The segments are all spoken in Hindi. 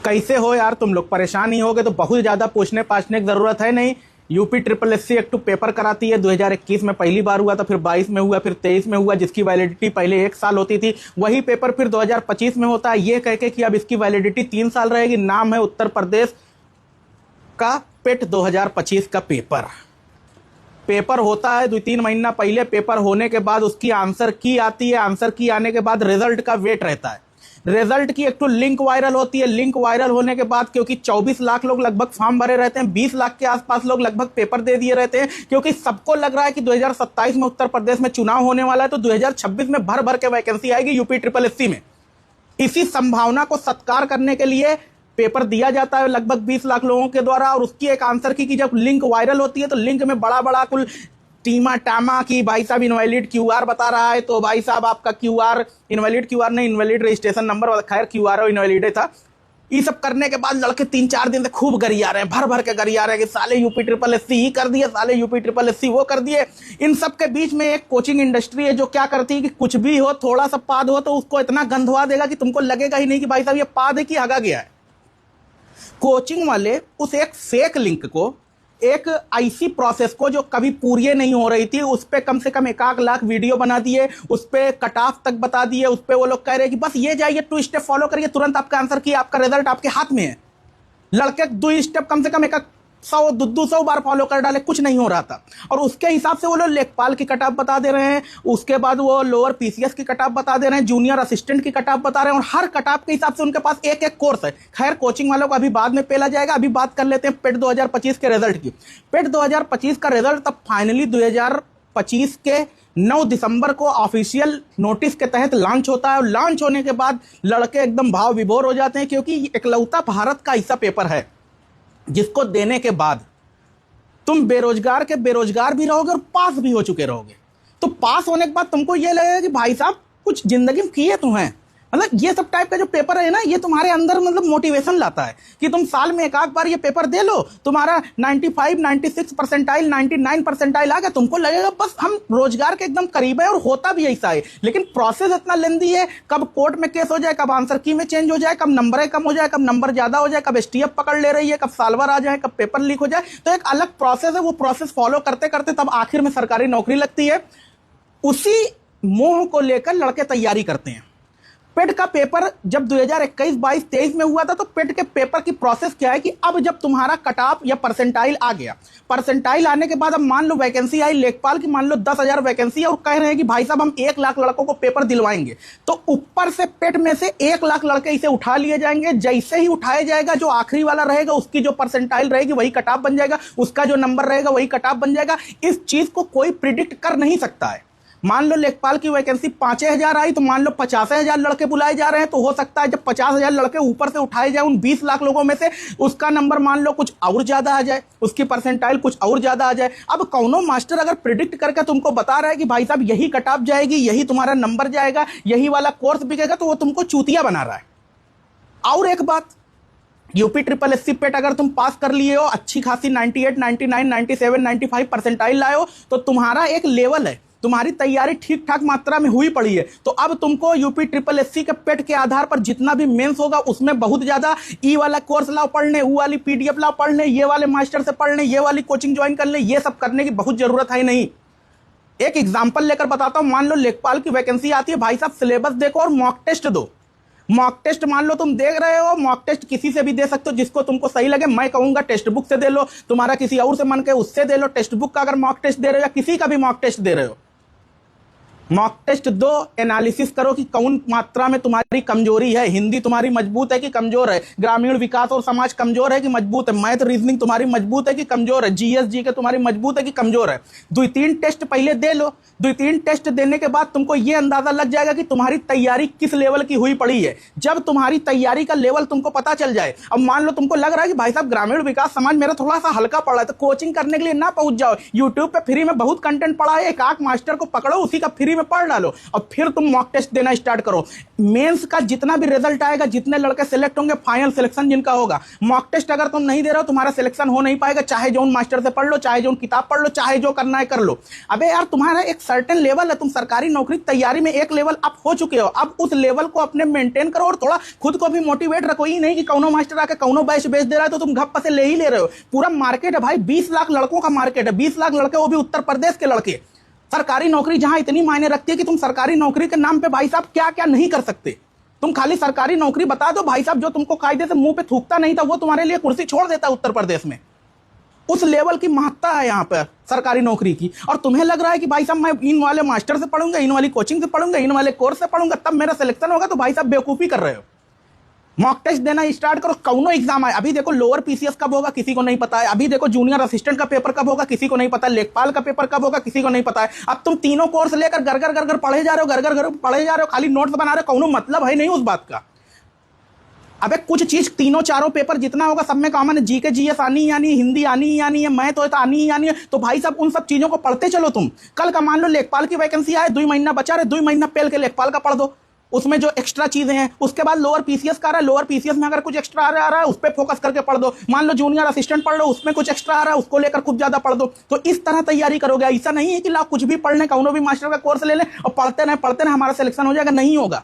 कैसे हो यार तुम लोग? परेशान ही होगे तो बहुत ज़्यादा पूछने पाछने की ज़रूरत है नहीं। यूपी ट्रिपल एससी एक टू पेपर कराती है। 2021 में पहली बार हुआ था, फिर 22 में हुआ, फिर 23 में हुआ, जिसकी वैलिडिटी पहले 1 साल होती थी। वही पेपर फिर 2025 में होता है, ये कह के कि अब इसकी वैलिडिटी 3 साल रहेगी। नाम है उत्तर प्रदेश का पेट 2025 का पेपर। पेपर होता है 2-3 महीना पहले। पेपर होने के बाद उसकी आंसर की आती है। आंसर की आने के बाद रिजल्ट का वेट रहता है। रिजल्ट की एक तो लिंक वायरल होती है। लिंक वायरल होने के बाद क्योंकि 24 लाख लोग लगभग फॉर्म भरे रहते हैं, 20 लाख के आसपास लोग लगभग पेपर दे दिए रहते हैं, क्योंकि सबको लग रहा है कि 2027 में उत्तर प्रदेश में चुनाव होने वाला है, तो 2026 में भर भर के वैकेंसी आएगी यूपी ट्रिपल एससी में। इसी संभावना को सत्कार करने के लिए पेपर दिया जाता है लगभग 20 लाख लोगों के द्वारा। और उसकी एक आंसर की जब लिंक वायरल होती है तो लिंक में बड़ा बड़ा कुल टीमा टामा की भाई साहब इनवैलिड क्यूआर बता रहा है, तो भाई साहब आपका क्यूआर इनवैलिड क्यूआर नहीं, इनवैलिड रजिस्ट्रेशन नंबर, खैर क्यूआर इनवैलिड था। ये सब करने के बाद लड़के 3-4 दिन से खूब गरिया रहे हैं, भर भर के गरिया रहे हैं कि साले यूपी ट्रिपल एससी ही कर दिए, साले यूपी ट्रिपल एससी वो कर दिए। इन सब के बीच में एक कोचिंग इंडस्ट्री है जो क्या करती है कि कुछ भी हो, थोड़ा सा पाद हो तो उसको इतना गंधवा देगा कि तुमको लगेगा ही नहीं कि भाई साहब ये पाद है कि हगा गया है। कोचिंग वाले उस एक फेक लिंक को, एक आईसी प्रोसेस को जो कभी पूरी नहीं हो रही थी, उस पे कम से कम 1 लाख वीडियो बना दिए, उस पे कट ऑफ तक बता दिए। उस पे वो लोग कह रहे हैं कि बस ये जाइए 2 स्टेप फॉलो करिए, तुरंत आपका आंसर किया, आपका रिजल्ट आपके हाथ में है। लड़के 2 स्टेप कम से कम 100-200 बार फॉलो कर डाले, कुछ नहीं हो रहा था। और उसके हिसाब से वो लोग लेखपाल की कट ऑफ बता दे रहे हैं, उसके बाद वो लोअर पीसीएस की कट ऑफ बता दे रहे हैं, जूनियर असिस्टेंट की कट ऑफ बता रहे हैं, और हर कट ऑफ के हिसाब से उनके पास एक एक कोर्स है। खैर कोचिंग वालों को अभी बाद में पेला जाएगा, अभी बात कर लेते हैं पेट 2025 के रिजल्ट की। पेट 2025 का रिजल्ट तब फाइनली 2025 के 9 दिसंबर को ऑफिशियल नोटिस के तहत लॉन्च होता है। और लॉन्च होने के बाद लड़के एकदम भाव विभोर हो जाते हैं, क्योंकि इकलौता भारत का ऐसा पेपर है जिसको देने के बाद तुम बेरोजगार के बेरोजगार भी रहोगे और पास भी हो चुके रहोगे। तो पास होने के बाद तुमको ये लगेगा कि भाई साहब कुछ जिंदगी में किए तुम्हें। मतलब ये सब टाइप का जो पेपर है ना, ये तुम्हारे अंदर मतलब मोटिवेशन लाता है कि तुम साल में 1 बार ये पेपर दे लो, तुम्हारा 95, 96 परसेंटाइल, 99 परसेंटाइल आ गया, तुमको लगेगा बस हम रोजगार के एकदम करीब है। और होता भी ऐसा है, लेकिन प्रोसेस इतना लेंदी है, कब कोर्ट में केस हो जाए, कब आंसर की में चेंज हो जाए, कब नंबर कम हो जाए, कब नंबर ज्यादा हो जाए, कब एसटीएफ पकड़ ले रही है, कब साल्वर आ जाए, कब पेपर लीक हो जाए। तो एक अलग प्रोसेस है, वो प्रोसेस फॉलो करते करते तब आखिर में सरकारी नौकरी लगती है। उसी मोह को लेकर लड़के तैयारी करते हैं। पेट का पेपर जब 2021, 22, 23 में हुआ था, तो पेट के पेपर की प्रोसेस क्या है कि अब जब तुम्हारा कट ऑफ या परसेंटाइल आ गया, परसेंटाइल आने के बाद अब मान लो वैकेंसी आई लेखपाल की, मान लो 10,000 वैकेंसी है, और कह रहे हैं कि भाई साहब हम 1 लाख लड़कों को पेपर दिलवाएंगे। तो ऊपर से पेट में से 1 लाख लड़के इसे उठा लिए जाएंगे। जैसे ही उठाया जाएगा, जो आखिरी वाला रहेगा उसकी जो परसेंटाइल रहेगी वही कट ऑफ बन जाएगा, उसका जो नंबर रहेगा वही कट ऑफ बन जाएगा। इस चीज को कोई प्रिडिक्ट कर नहीं सकता है। मान लो लेखपाल की वैकेंसी 5,000 आई, तो मान लो 50,000 लड़के बुलाए जा रहे हैं, तो हो सकता है जब 50,000 लड़के ऊपर से उठाए जाए उन 20 लाख लोगों में से, उसका नंबर मान लो कुछ और ज्यादा आ जाए, उसकी परसेंटाइल कुछ और ज्यादा आ जाए। अब कौनो मास्टर अगर प्रिडिक्ट करके तुमको बता रहा है कि भाई साहब यही कट ऑफ जाएगी, यही तुम्हारा नंबर जाएगा, यही वाला कोर्स बिकेगा, तो वो तुमको चूतिया बना रहा है। और एक बात, यूपी ट्रिपल एससी पेट अगर तुम पास कर लिए हो, अच्छी खासी 98, 99, 97, 95 परसेंटाइल लाए हो, तो तुम्हारा एक लेवल है, तुम्हारी तैयारी ठीक ठाक मात्रा में हुई पड़ी है। तो अब तुमको यूपी ट्रिपल एससी के पेट के आधार पर जितना भी मेंस होगा उसमें बहुत ज्यादा ई वाला कोर्स लाओ पढ़ने, वो वाली पीडीएफ लाओ पढ़ने, ये वाले मास्टर से पढ़ने, ये वाली कोचिंग ज्वाइन कर ले, ये सब करने की बहुत जरूरत है नहीं। एक एग्जाम्पल लेकर बताता हूं। मान लो लेखपाल की वैकेंसी आती है, भाई साहब सिलेबस देखो और मॉक टेस्ट दो। मॉक टेस्ट मान लो तुम देख रहे हो, मॉक टेस्ट किसी से भी दे सकते हो जिसको तुमको सही लगे। मैं कहूंगा टेक्स्ट बुक से दे लो, तुम्हारा किसी और से मन के उससे दे लो। टेक्स्ट बुक का अगर मॉक टेस्ट दे रहे हो या किसी का भी मॉक टेस्ट दे रहे हो, मॉक टेस्ट दो, एनालिसिस करो कि कौन मात्रा में तुम्हारी कमजोरी है। हिंदी तुम्हारी मजबूत है कि कमजोर है, ग्रामीण विकास और समाज कमजोर है कि मजबूत है, मैथ रीजनिंग तुम्हारी मजबूत है कि कमजोर है, जीएस जीके तुम्हारी मजबूत है कि कमजोर है। 2-3 टेस्ट पहले दे लो। 2-3 टेस्ट देने के बाद तुमको यह अंदाजा लग जाएगा कि तुम्हारी तैयारी किस लेवल की हुई पड़ी है। जब तुम्हारी तैयारी का लेवल तुमको पता चल जाए, अब मान लो तुमको लग रहा है कि भाई साहब ग्रामीण विकास समाज मेरा थोड़ा सा हल्का पड़ा है, तो कोचिंग करने के लिए ना पहुंच जाओ। यूट्यूब पे फ्री में बहुत कंटेंट पड़ा है, एक आंख मास्टर को पकड़ो, उसी का फ्री में में पढ़ डालो और फिर तुम मॉक टेस्ट देना स्टार्ट करो। मेंस का जितना भी रिजल्ट आएगा, जितने लड़के सिलेक्ट होंगे, फाइनल सिलेक्शन जिनका होगा, मॉक टेस्ट अगर तुम नहीं दे रहे हो तुम्हारा सिलेक्शन हो नहीं पाएगा। चाहे जो मास्टर से पढ़ लो, चाहे जो किताब पढ़ लो, चाहे जो करना है कर लो। अबे यार तुम्हारा एक सर्टेन लेवल है, तुम सरकारी नौकरी तैयारी में एक लेवल अप हो चुके हो, अब उस लेवल को अपने मेंटेन करो और थोड़ा खुद को भी मोटिवेट रखो। ही नहीं कि कौनो मास्टर आके कौनो बैच बेच दे रहा है तो तुम घप्पा से ले ही ले रहे हो। पूरा मार्केट है भाई, 20 लाख लड़कों का मार्केट है, 20 लाख लड़के, वो भी उत्तर प्रदेश के लड़के। सरकारी नौकरी जहां इतनी मायने रखती है कि तुम सरकारी नौकरी के नाम पे भाई साहब क्या क्या नहीं कर सकते। तुम खाली सरकारी नौकरी बता दो भाई साहब, जो तुमको कायदे से मुंह पे थूकता नहीं था वो तुम्हारे लिए कुर्सी छोड़ देता उत्तर प्रदेश में। उस लेवल की महत्ता है यहाँ पर सरकारी नौकरी की। और तुम्हें लग रहा है कि भाई साहब मैं इन वाले मास्टर से पढ़ूंगा, इन वाली कोचिंग से पढ़ूंगा, इन वाले कोर्स से पढ़ूंगा तब मेरा सिलेक्शन होगा, तो भाई साहब बेवकूफी कर रहे हो। मॉक टेस्ट देना स्टार्ट करो, कौनो एग्जाम आए। अभी देखो लोअर पीसीएस कब होगा किसी को नहीं पता है, अभी देखो जूनियर असिस्टेंट का पेपर कब होगा किसी को नहीं पता है, लेखपाल का पेपर कब होगा किसी को नहीं पता है। अब तुम तीनों कोर्स लेकर घर पढ़े जा रहे हो, घर पढ़े जा रहे हो, खाली नोट्स बना रहे हो, कौनो मतलब है नहीं उस बात का। अबे कुछ चीज तीनों चारों पेपर जितना होगा सब में कॉमन है, जीके जीएस आनी आनी, हिंदी आनी आनी है, मैं तो आनी ही आनी है। तो भाई साहब उन सब चीजों को पढ़ते चलो तुम। कल का मान लो लेखपाल की वैकेंसी आए, 2 महीना बचा रहे, 2 महीना पेल के लेखपाल का पढ़ दो, उसमें जो एक्स्ट्रा चीजें हैं। उसके बाद लोअर पीसीएस का आ रहा है, लोअर पीसीएस में अगर कुछ एक्स्ट्रा आ रहा है उस पर फोकस करके पढ़ दो। मान लो जूनियर असिस्टेंट पढ़ लो, उसमें कुछ एक्स्ट्रा आ रहा है उसको लेकर खूब ज्यादा पढ़ दो। तो इस तरह तैयारी करोगे। ऐसा नहीं है कि लाओ कुछ भी पढ़ने, कौनो भी मास्टर का कोर्स ले लें और पढ़ते रहे हमारा सिलेक्शन हो जाएगा, नहीं होगा।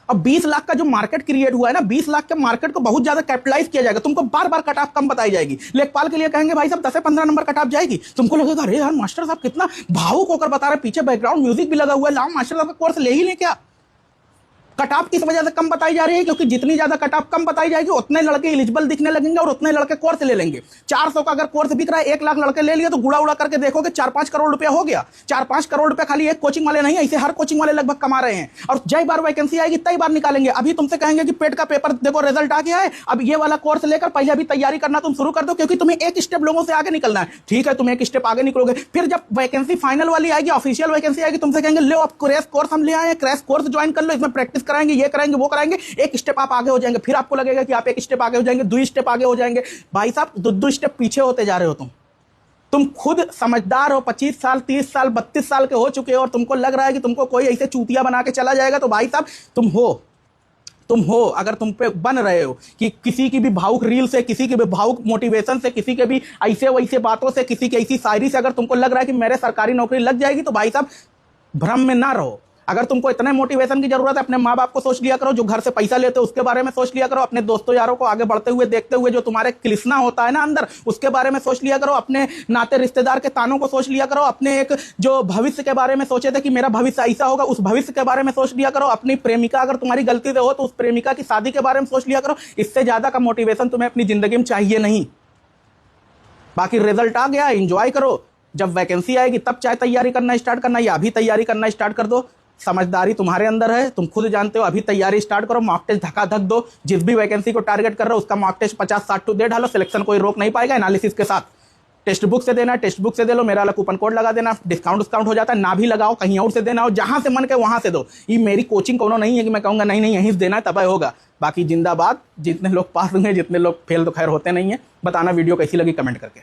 अब 20 लाख का जो मार्केट क्रिएट हुआ है ना, 20 लाख के मार्केट को बहुत ज्यादा कैपिटलाइज किया जाएगा। तुमको बार बार कट ऑफ कम बताई जाएगी। लेखपाल के लिए कहेंगे भाई साहब 10 से 15 नंबर कट ऑफ जाएगी, तुमको लगेगा अरे यार मास्टर साहब कितना भावुक होकर बता रहे, पीछे बैकग्राउंड म्यूजिक भी लगा हुआ है, लाओ मास्टर साहब का कोर्स ले ही ले। क्या कट ऑफ किस वजह से कम बताई जा रही है? क्योंकि जितनी ज्यादा कट ऑफ कम बताई जाएगी उतने लड़के एलिजिबल दिखने लगेंगे और उतने लड़के कोर्स ले लेंगे। 400 का अगर कोर्स बिक रहा है, 1 लाख लड़के ले लिया तो गुड़ा उड़ा करके देखोगे 4-5 करोड़ रुपया हो गया। 4-5 करोड़ रुपया खाली एक कोचिंग वाले नहीं, ऐसे हर कोचिंग वाले लगभग कमा रहे हैं। और जय बार वैकेंसी आएगी तई बार निकालेंगे। अभी तुमसे कहेंगे कि पेट का पेपर देखो रिजल्ट आ गया है, अब ये वाला कोर्स लेकर पहले अभी तैयारी करना तुम शुरू कर दो, क्योंकि तुम्हें एक स्टेप लोगों से आगे निकलना है। ठीक है, तुम एक स्टेप आगे निकलोगे, फिर जब वैकेंसी फाइनल वाली आएगी, ऑफिशियल वैकेंसी आएगी, तुमसे कहेंगे लो अब क्रैश कोर्स हम ले आए, क्रैश कोर्स ज्वाइन कर लो, इसमें प्रैक्टिस कराएंगे, ये कराएंगे वो कराएंगे। एक स्टेप आप आगे हो जाएंगे, फिर आपको लगेगा कि आप एक स्टेप आगे हो जाएंगे, 2 स्टेप आगे हो जाएंगे। भाई साहब 2 स्टेप पीछे होते जा रहे हो तुम खुद समझदार हो, 25 साल 30 साल 32 साल के हो चुके हो और तुमको लग रहा है कि तुमको कोई ऐसे चूतिया बना के चला जाएगा। तो भाई साहब तुम हो अगर तुम पे बन रहे हो कि किसी की भी भावुक रील से, किसी की भी भावुक मोटिवेशन से, किसी के भी ऐसे वैसे बातों से, किसी की ऐसी शायरी से अगर तुमको लग रहा है कि मेरे सरकारी नौकरी लग जाएगी, तो भाई साहब भ्रम में ना रहो। अगर तुमको इतने मोटिवेशन की जरूरत है, अपने माँ बाप को सोच लिया करो, जो घर से पैसा लेते हो उसके बारे में सोच लिया करो, अपने दोस्तों यारों को आगे बढ़ते हुए देखते हुए जो तुम्हारे कृष्णा होता है ना अंदर, उसके बारे में सोच लिया करो, अपने नाते रिश्तेदार के तानों को सोच लिया करो, अपने एक जो भविष्य के बारे में सोचे थे कि मेरा भविष्य ऐसा होगा, उस भविष्य के बारे में सोच लिया करो। अपनी प्रेमिका अगर तुम्हारी गलती से हो तो उस प्रेमिका की शादी के बारे में सोच लिया करो। इससे ज्यादा का मोटिवेशन तुम्हें अपनी जिंदगी में चाहिए नहीं। बाकी रिजल्ट आ गया, एंजॉय करो, जब वैकेंसी आएगी तब चाहे तैयारी करना स्टार्ट करना या अभी तैयारी करना स्टार्ट कर दो। समझदारी तुम्हारे अंदर है, तुम खुद जानते हो, अभी तैयारी स्टार्ट करो, मॉक टेस्ट धक्का-धक दो। जिस भी वैकेंसी को टारगेट कर रहे हो उसका मॉक टेस्ट 50-60 टू दे डालो, सिलेक्शन कोई रोक नहीं पाएगा। एनालिसिस के साथ टेक्स्ट बुक से देना, टेक्स्ट बुक से दे लो, मेरा वाला कूपन कोड लगा देना, डिस्काउंट हो जाता है। ना भी लगाओ, कहीं और से देना हो, जहां से मन के वहां से दो। ये मेरी कोचिंग कोनो नहीं है कि मैं कहूंगा नहीं यहीं से देना है तब होगा। बाकी जिंदाबाद, जितने लोग पास होंगे, जितने लोग फेल तो खैर होते नहीं है। बताना वीडियो कैसी लगी कमेंट करके।